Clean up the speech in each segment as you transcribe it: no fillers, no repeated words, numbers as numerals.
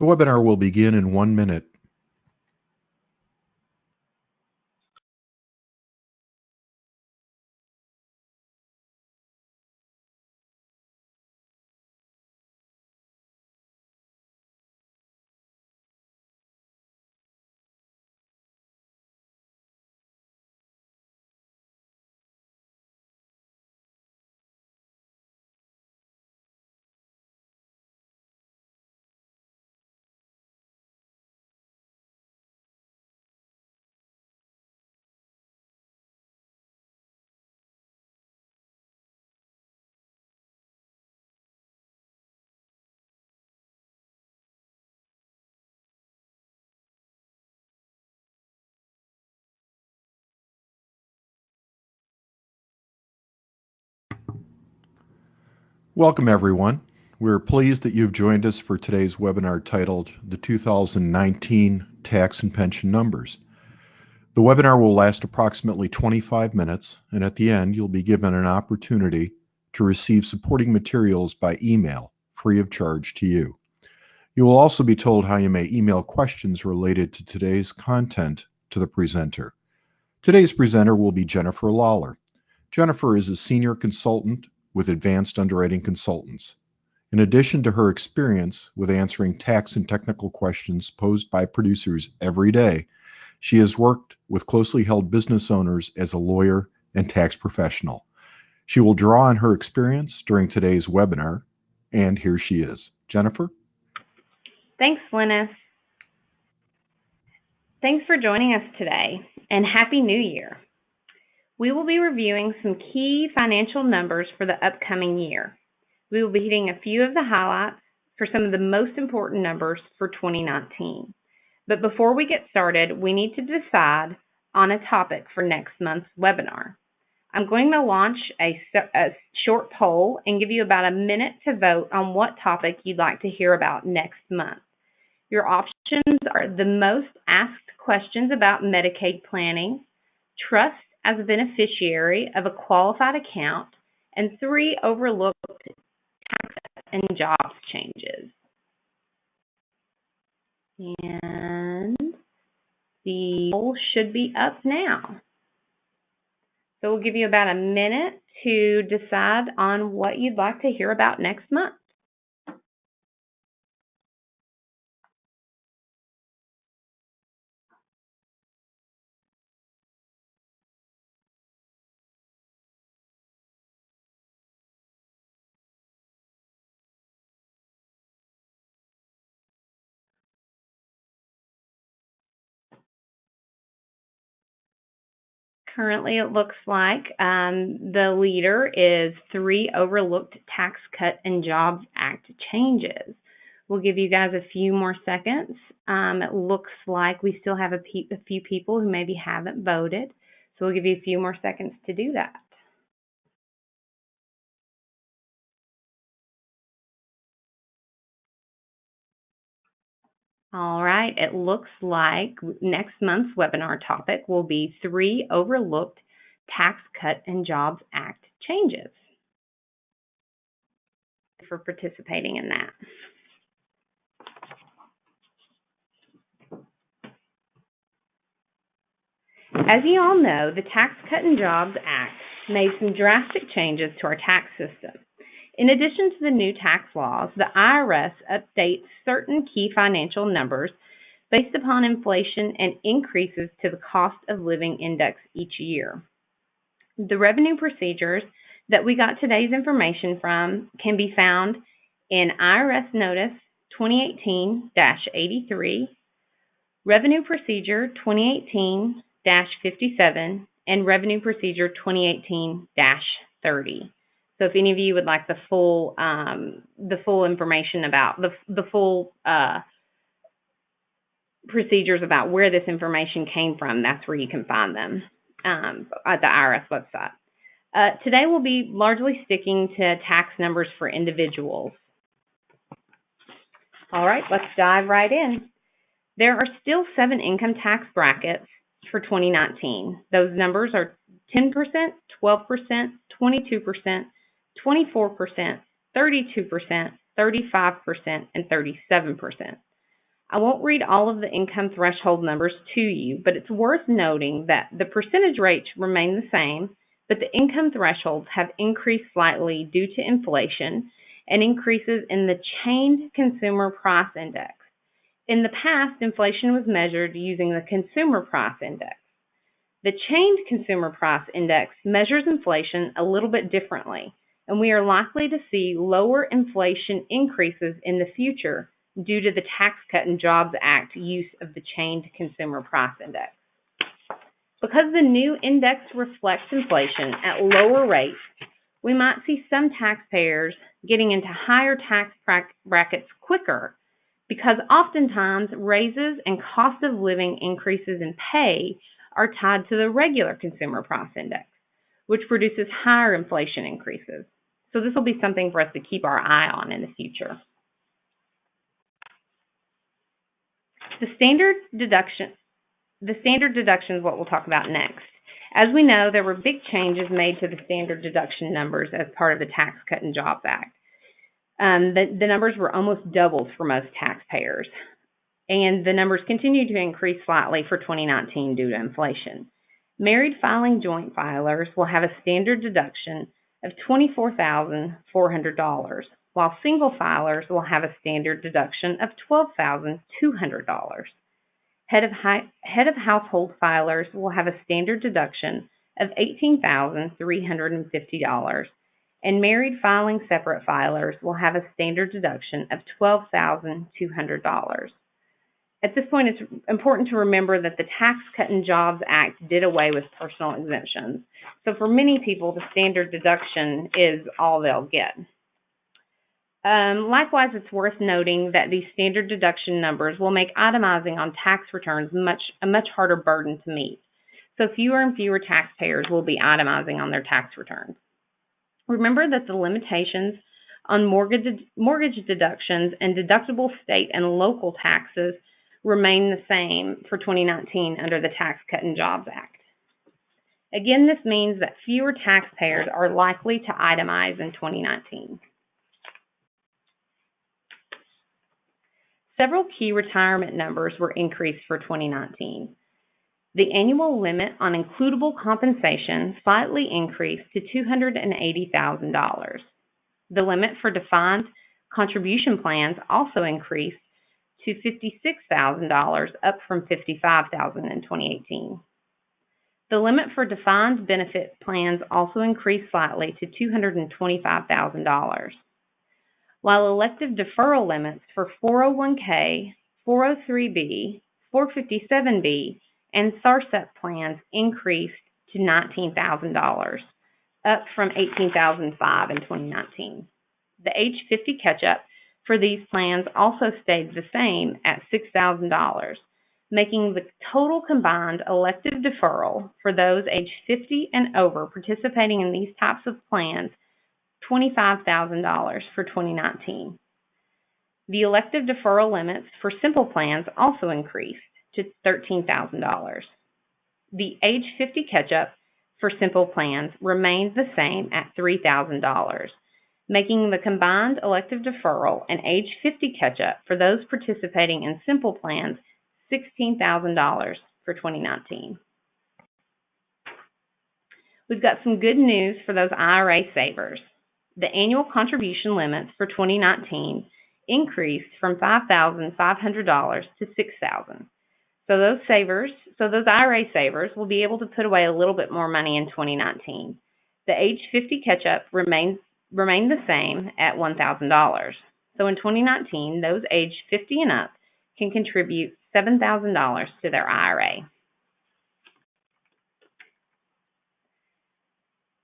The webinar will begin in 1 minute. Welcome, everyone. We're pleased that you've joined us for today's webinar titled The 2019 Tax and Pension Numbers. The webinar will last approximately 25 minutes, and at the end, you'll be given an opportunity to receive supporting materials by email, free of charge to you. You will also be told how you may email questions related to today's content to the presenter. Today's presenter will be Jennifer Lawler. Jennifer is a senior consultant with Advanced Underwriting Consultants. In addition to her experience with answering tax and technical questions posed by producers every day, she has worked with closely held business owners as a lawyer and tax professional. She will draw on her experience during today's webinar, and here she is. Jennifer? Thanks, Linus. Thanks for joining us today, and Happy New Year. We will be reviewing some key financial numbers for the upcoming year. We will be hitting a few of the highlights for some of the most important numbers for 2019. But before we get started, we need to decide on a topic for next month's webinar. I'm going to launch a short poll and give you about a minute to vote on what topic you'd like to hear about next month. Your options are the most asked questions about Medicaid planning, trust as a beneficiary of a qualified account, and 3 overlooked tax and jobs changes. And the poll should be up now. So we'll give you about a minute to decide on what you'd like to hear about next month. Currently, it looks like the leader is 3 overlooked Tax Cut and Jobs Act changes. We'll give you guys a few more seconds. It looks like we still have a few people who maybe haven't voted, so we'll give you a few more seconds to do that. All right, it looks like next month's webinar topic will be 3 overlooked Tax Cut and Jobs Act changes. For participating in that. As you all know, the Tax Cut and Jobs Act made some drastic changes to our tax system. In addition to the new tax laws, the IRS updates certain key financial numbers based upon inflation and increases to the cost of living index each year. The revenue procedures that we got today's information from can be found in IRS Notice 2018-83, Revenue Procedure 2018-57, and Revenue Procedure 2018-30. So if any of you would like the full information about the full procedures about where this information came from, that's where you can find them at the IRS website. Today we'll be largely sticking to tax numbers for individuals. All right, let's dive right in. There are still 7 income tax brackets for 2019. Those numbers are 10%, 12%, 22%, 24%, 32%, 35%, and 37%. I won't read all of the income threshold numbers to you, but it's worth noting that the percentage rates remain the same, but the income thresholds have increased slightly due to inflation and increases in the Chained Consumer Price Index. In the past, inflation was measured using the Consumer Price Index. The Chained Consumer Price Index measures inflation a little bit differently, and we are likely to see lower inflation increases in the future due to the Tax Cut and Jobs Act use of the Chained Consumer Price Index. Because the new index reflects inflation at lower rates, we might see some taxpayers getting into higher tax brackets quicker because oftentimes raises and cost of living increases in pay are tied to the regular Consumer Price Index, which produces higher inflation increases. So this will be something for us to keep our eye on in the future. The standard deduction is what we'll talk about next. As we know, there were big changes made to the standard deduction numbers as part of the Tax Cut and Jobs Act. The numbers were almost doubled for most taxpayers, and the numbers continue to increase slightly for 2019 due to inflation. Married filing joint filers will have a standard deduction of $24,400, while single filers will have a standard deduction of $12,200. Head of household filers will have a standard deduction of $18,350, and married filing separate filers will have a standard deduction of $12,200. At this point, it's important to remember that the Tax Cut and Jobs Act did away with personal exemptions. So for many people, the standard deduction is all they'll get. Likewise, it's worth noting that these standard deduction numbers will make itemizing on tax returns a much harder burden to meet. So fewer and fewer taxpayers will be itemizing on their tax returns. Remember that the limitations on mortgage deductions and deductible state and local taxes remain the same for 2019 under the Tax Cut and Jobs Act. Again, this means that fewer taxpayers are likely to itemize in 2019. Several key retirement numbers were increased for 2019. The annual limit on includable compensation slightly increased to $280,000. The limit for defined contribution plans also increased to $56,000, up from $55,000 in 2018. The limit for defined benefit plans also increased slightly to $225,000. While elective deferral limits for 401k, 403b, 457b, and SARSEP plans increased to $19,000, up from $18,005 in 2019. The age 50 catch-up for these plans also stayed the same at $6,000, making the total combined elective deferral for those age 50 and over participating in these types of plans $25,000 for 2019. The elective deferral limits for simple plans also increased to $13,000. The age 50 catch-up for simple plans remains the same at $3,000, making the combined elective deferral and age 50 catch-up for those participating in simple plans $16,000 for 2019. We've got some good news for those IRA savers. The annual contribution limits for 2019 increased from $5,500 to $6,000. So those IRA savers will be able to put away a little bit more money in 2019. The age 50 catch-up remained the same at $1,000. So in 2019, those age 50 and up can contribute $7,000 to their IRA.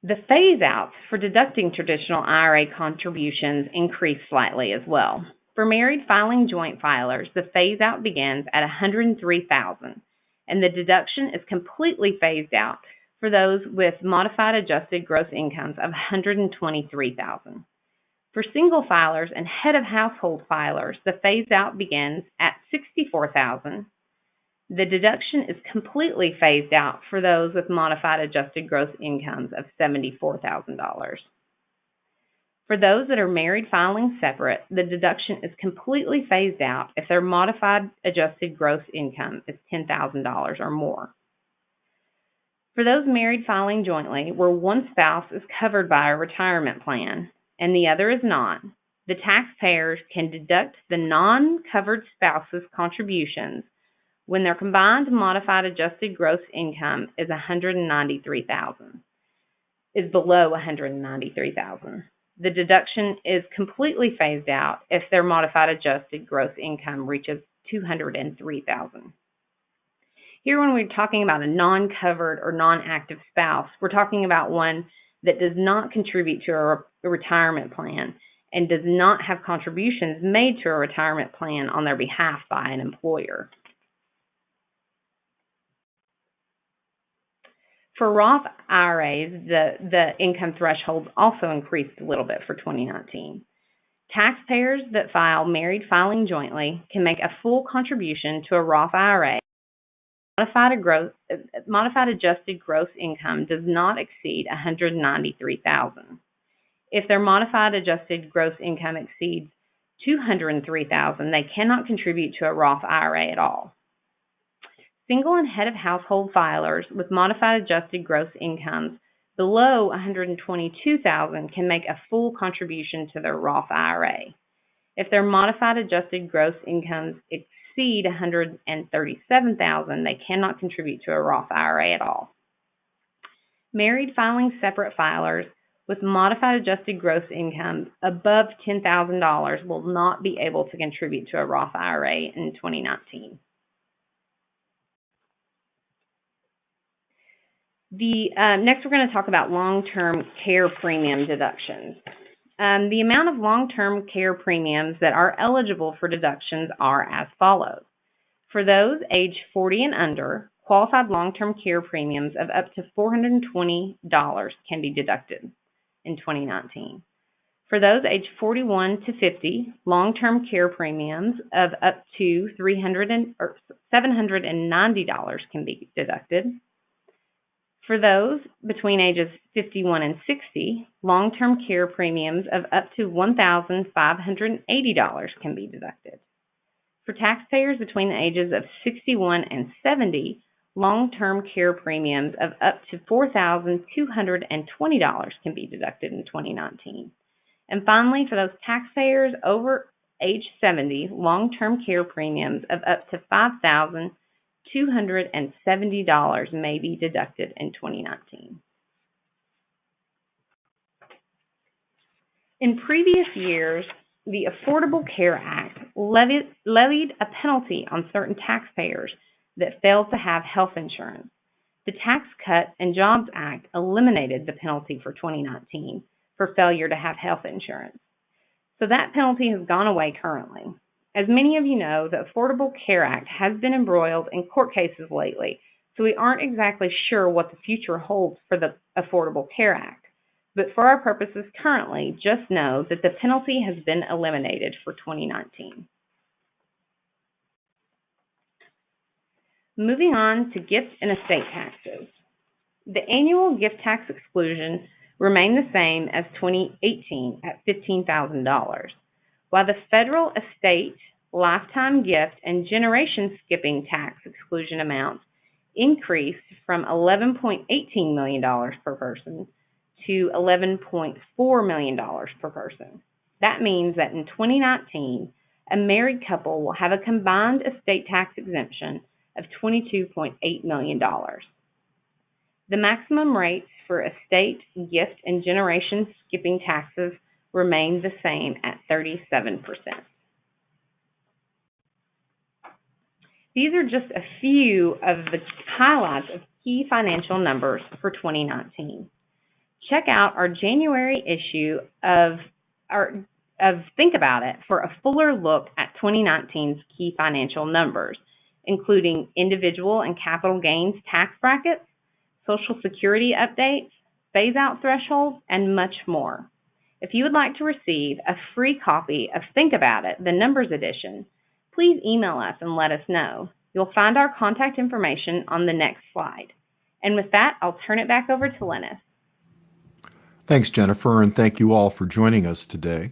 The phase-outs for deducting traditional IRA contributions increased slightly as well. For married filing joint filers, the phase-out begins at $103,000, and the deduction is completely phased out for those with modified adjusted gross incomes of $123,000. For single filers and head of household filers, the phase-out begins at $64,000. The deduction is completely phased out for those with modified adjusted gross incomes of $74,000. For those that are married filing separate, the deduction is completely phased out if their modified adjusted gross income is $10,000 or more. For those married filing jointly, where one spouse is covered by a retirement plan and the other is not, the taxpayers can deduct the non-covered spouse's contributions when their combined modified adjusted gross income is below $193,000. The deduction is completely phased out if their modified adjusted gross income reaches $203,000. Here, when we're talking about a non-covered or non-active spouse, we're talking about one that does not contribute to a retirement plan and does not have contributions made to a retirement plan on their behalf by an employer. For Roth IRAs, the income thresholds also increased a little bit for 2019. Taxpayers that file married filing jointly can make a full contribution to a Roth IRA. Modified adjusted gross income does not exceed $193,000. If their modified adjusted gross income exceeds $203,000, they cannot contribute to a Roth IRA at all. Single and head of household filers with modified adjusted gross incomes below $122,000 can make a full contribution to their Roth IRA. If their modified adjusted gross incomes exceed $137,000, they cannot contribute to a Roth IRA at all. Married filing separate filers with modified adjusted gross income above $10,000 will not be able to contribute to a Roth IRA in 2019. Next, we're going to talk about long-term care premium deductions. The amount of long-term care premiums that are eligible for deductions are as follows. For those age 40 and under, qualified long-term care premiums of up to $420 can be deducted in 2019. For those age 41 to 50, long-term care premiums of up to $790 can be deducted. For those between ages 51 and 60, long-term care premiums of up to $1,580 can be deducted. For taxpayers between the ages of 61 and 70, long-term care premiums of up to $4,220 can be deducted in 2019. And finally, for those taxpayers over age 70, long-term care premiums of up to $5,270 may be deducted in 2019. In previous years, the Affordable Care Act levied a penalty on certain taxpayers that failed to have health insurance. The Tax Cut and Jobs Act eliminated the penalty for 2019 for failure to have health insurance. So that penalty has gone away currently. As many of you know, the Affordable Care Act has been embroiled in court cases lately, so we aren't exactly sure what the future holds for the Affordable Care Act. But for our purposes currently, just know that the penalty has been eliminated for 2019. Moving on to gift and estate taxes. The annual gift tax exclusion remained the same as 2018 at $15,000, while the federal estate, lifetime gift, and generation skipping tax exclusion amounts increased from $11.18 million per person to $11.4 million per person. That means that in 2019, a married couple will have a combined estate tax exemption of $22.8 million. The maximum rates for estate, gift, and generation skipping taxes remain the same at 37%. These are just a few of the highlights of key financial numbers for 2019. Check out our January issue of Think About It for a fuller look at 2019's key financial numbers, including individual and capital gains tax brackets, Social Security updates, phase-out thresholds, and much more. If you would like to receive a free copy of Think About It, the Numbers Edition, please email us and let us know. You'll find our contact information on the next slide. And with that, I'll turn it back over to Lennis. Thanks, Jennifer, and thank you all for joining us today.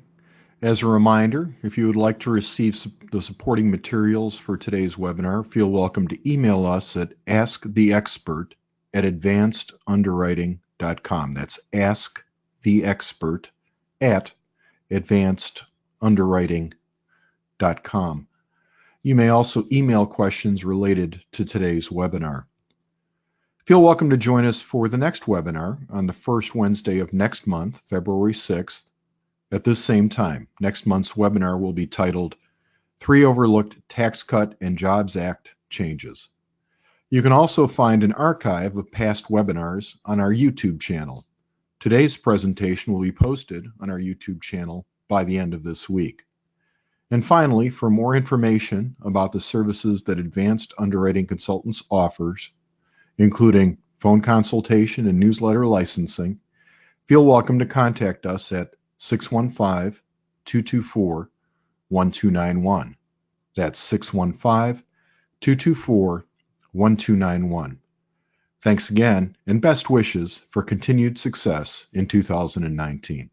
As a reminder, if you would like to receive the supporting materials for today's webinar, feel welcome to email us at asktheexpert@advancedunderwriting.com. That's asktheexpert@advancedunderwriting.com. You may also email questions related to today's webinar. Feel welcome to join us for the next webinar on the first Wednesday of next month, February 6th, at this same time. Next month's webinar will be titled 3 Overlooked Tax Cut and Jobs Act Changes. You can also find an archive of past webinars on our YouTube channel. Today's presentation will be posted on our YouTube channel by the end of this week. And finally, for more information about the services that Advanced Underwriting Consultants offers, including phone consultation and newsletter licensing, feel welcome to contact us at 615-224-1291. That's 615-224-1291. Thanks again, and best wishes for continued success in 2019.